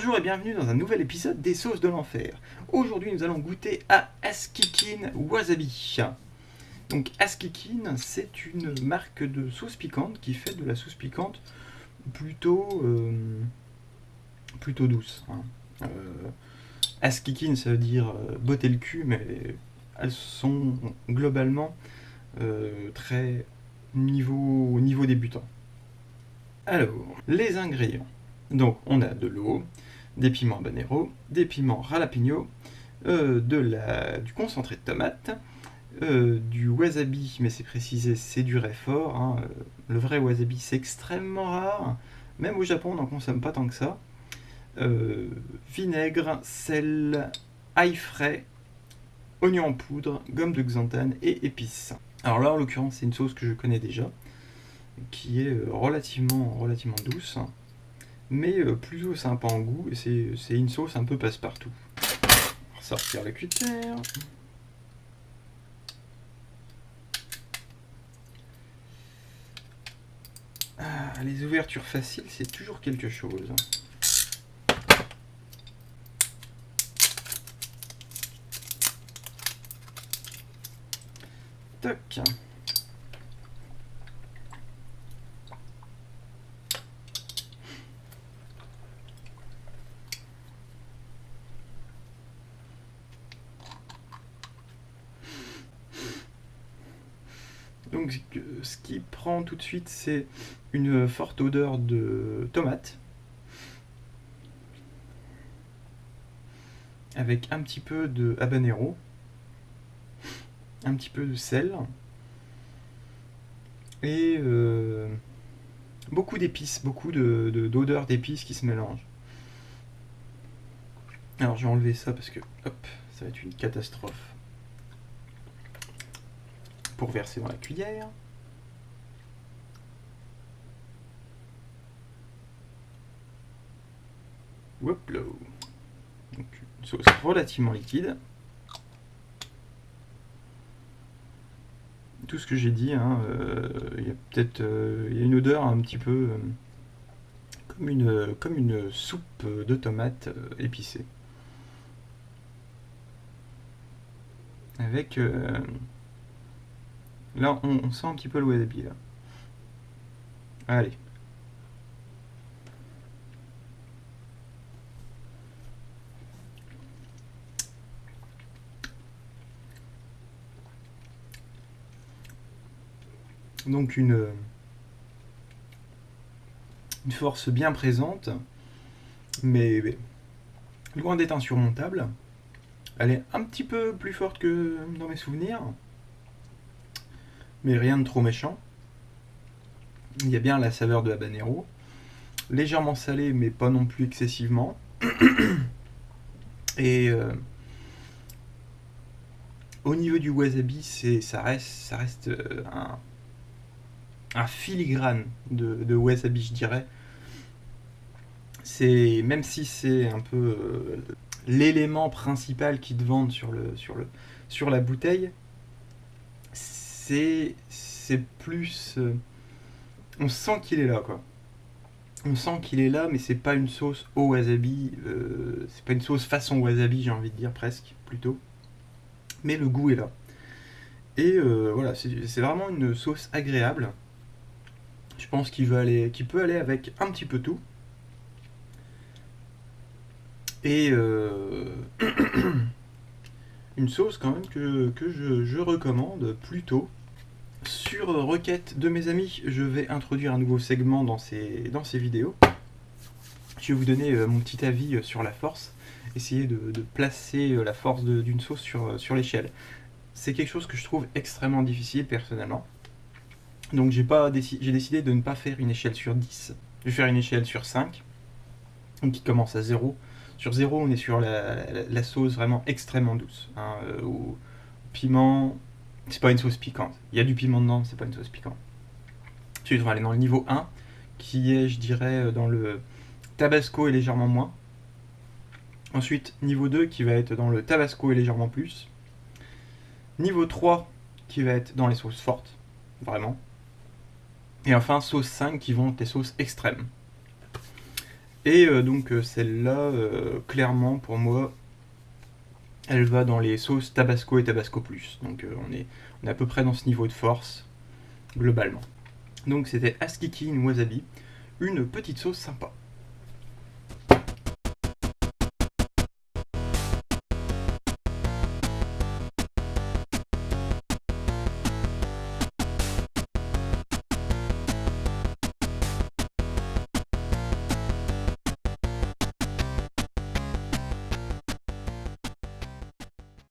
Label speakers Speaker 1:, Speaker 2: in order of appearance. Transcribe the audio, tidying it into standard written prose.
Speaker 1: Bonjour et bienvenue dans un nouvel épisode des sauces de l'enfer. Aujourd'hui nous allons goûter à Askikin Wasabi. Donc Askikin, c'est une marque de sauce piquante qui fait de la sauce piquante plutôt douce. Askikin, ça veut dire botter le cul, mais elles sont globalement très niveau débutant. Alors, les ingrédients. Donc, on a de l'eau, des piments habanero, des piments jalapeno, du concentré de tomate, du wasabi, mais c'est précisé, c'est du Réfort. Hein. Le vrai wasabi, c'est extrêmement rare. Même au Japon, on n'en consomme pas tant que ça. Vinaigre, sel, ail frais, oignon en poudre, gomme de xanthane et épices. Alors là, en l'occurrence, c'est une sauce que je connais déjà, qui est relativement douce, mais plutôt sympa en goût, et c'est une sauce un peu passe-partout. On va sortir la cuillère. Les ouvertures faciles, c'est toujours quelque chose. Toc. Donc ce qui prend tout de suite, c'est une forte odeur de tomate, avec un petit peu de habanero, un petit peu de sel, et beaucoup d'épices, beaucoup d'odeurs d'épices qui se mélangent. Alors je vais enlever ça parce que hop, ça va être une catastrophe pour verser dans la cuillère. Hop là. Donc une sauce relativement liquide. Tout ce que j'ai dit, hein, y a peut-être y a une odeur un petit peu comme une soupe de tomates épicée. Avec là on sent un petit peu le wasabi là. Allez. Donc une force bien présente, mais loin d'être insurmontable. Elle est un petit peu plus forte que dans mes souvenirs, mais rien de trop méchant. Il y a bien la saveur de habanero, légèrement salé, mais pas non plus excessivement. Et au niveau du wasabi, ça reste un filigrane de wasabi, je dirais. Même si c'est un peu l'élément principal qu'ils te vendent sur la bouteille, c'est plus on sent qu'il est là, quoi. On sent qu'il est là, mais c'est pas une sauce au wasabi, c'est pas une sauce façon wasabi, j'ai envie de dire, presque, plutôt. Mais le goût est là. Et voilà, c'est vraiment une sauce agréable. Je pense qu'il peut aller avec un petit peu tout. Et une sauce quand même que je recommande plutôt. Sur requête de mes amis, je vais introduire un nouveau segment dans ces vidéos. Je vais vous donner mon petit avis sur la force, essayer de placer la force d'une sauce sur l'échelle. C'est quelque chose que je trouve extrêmement difficile personnellement. Donc j'ai décidé de ne pas faire une échelle sur 10, je vais faire une échelle sur 5, donc qui commence à 0. Sur 0, on est sur la sauce vraiment extrêmement douce. Hein, au piment, c'est pas une sauce piquante. Il y a du piment dedans, c'est pas une sauce piquante. Ensuite, on va aller dans le niveau 1, qui est, je dirais, dans le tabasco et légèrement moins. Ensuite, niveau 2, qui va être dans le tabasco et légèrement plus. Niveau 3, qui va être dans les sauces fortes, vraiment. Et enfin, sauce 5, qui vont être les sauces extrêmes. Et donc celle-là, clairement pour moi, elle va dans les sauces Tabasco et Tabasco Plus. Donc on est à peu près dans ce niveau de force, globalement. Donc c'était Askiki in Wasabi, une petite sauce sympa.